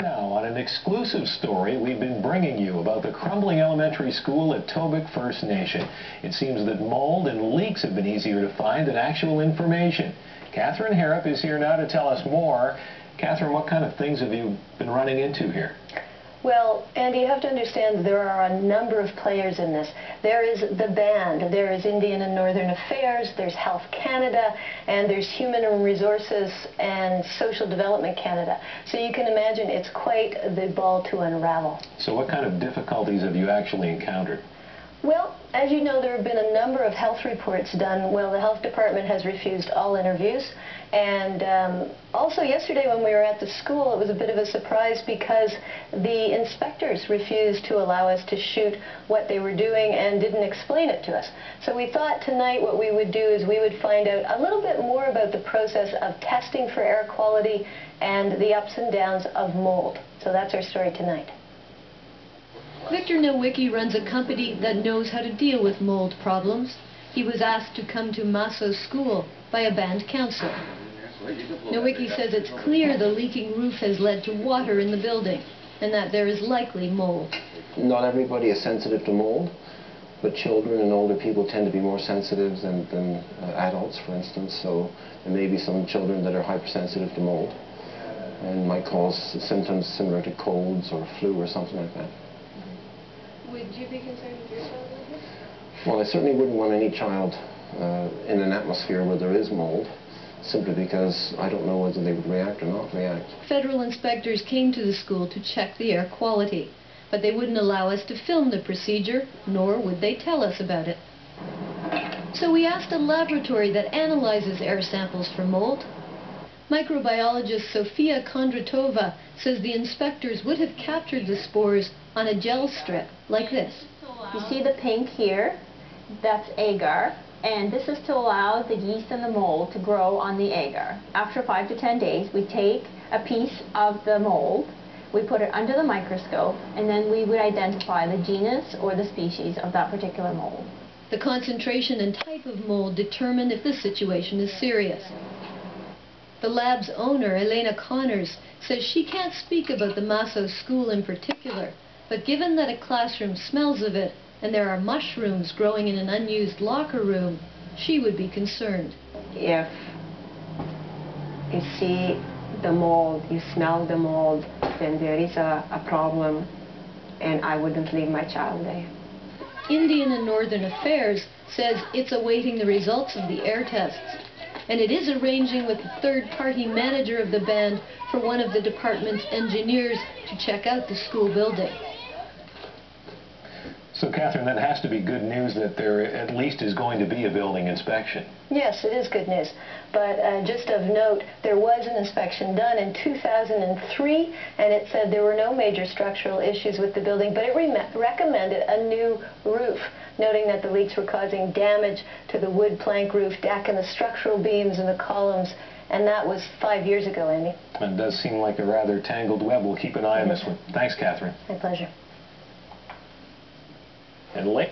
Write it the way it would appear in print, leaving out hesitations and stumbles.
Now, on an exclusive story we've been bringing you about the crumbling elementary school at Tobic First Nation. It seems that mold and leaks have been easier to find than actual information. Catherine Harup is here now to tell us more. Catherine, what kind of things have you been running into here? Well, Andy, you have to understand there are a number of players in this. There is the band, there is Indian and Northern Affairs, there's Health Canada, and there's Human Resources and Social Development Canada. So you can imagine it's quite the ball to unravel. So what kind of difficulties have you actually encountered? Well, as you know, there have been a number of health reports done. Well, the health department has refused all interviews. And also yesterday when we were at the school, it was a bit of a surprise because the inspectors refused to allow us to shoot what they were doing and didn't explain it to us. So we thought tonight what we would do is we would find out a little bit more about the process of testing for air quality and the ups and downs of mold. So that's our story tonight. Victor Nowicki runs a company that knows how to deal with mold problems. He was asked to come to Mah-Sos school by a band councillor. Nowicki says it's clear the leaking roof has led to water in the building and that there is likely mold. Not everybody is sensitive to mold, but children and older people tend to be more sensitive than adults, for instance. So there may be some children that are hypersensitive to mold and might cause symptoms similar to colds or flu or something like that. Would you be concerned with your child like this? Well, I certainly wouldn't want any child in an atmosphere where there is mold, simply because I don't know whether they would react or not react. Federal inspectors came to the school to check the air quality, but they wouldn't allow us to film the procedure, nor would they tell us about it. So we asked a laboratory that analyzes air samples for mold. Microbiologist Sofia Kondratova says the inspectors would have captured the spores on a gel strip like this. You see the pink here? That's agar, and this is to allow the yeast and the mold to grow on the agar. After 5 to 10 days, we take a piece of the mold, we put it under the microscope, and then we would identify the genus or the species of that particular mold. The concentration and type of mold determine if the situation is serious. The lab's owner, Elena Connors, says she can't speak about the Mah-Sos school in particular, but given that a classroom smells of it and there are mushrooms growing in an unused locker room, she would be concerned. If you see the mold, you smell the mold, then there is a problem, and I wouldn't leave my child there. Indian and Northern Affairs says it's awaiting the results of the air tests, and it is arranging with the third-party manager of the band for one of the department's engineers to check out the school building. So, Catherine, that has to be good news that there at least is going to be a building inspection. Yes, it is good news. But just of note, there was an inspection done in 2003, and it said there were no major structural issues with the building, but it recommended a new roof, noting that the leaks were causing damage to the wood plank roof deck and the structural beams and the columns, and that was 5 years ago, Andy. It does seem like a rather tangled web. We'll keep an eye on this one. Thanks, Catherine. My pleasure. And late.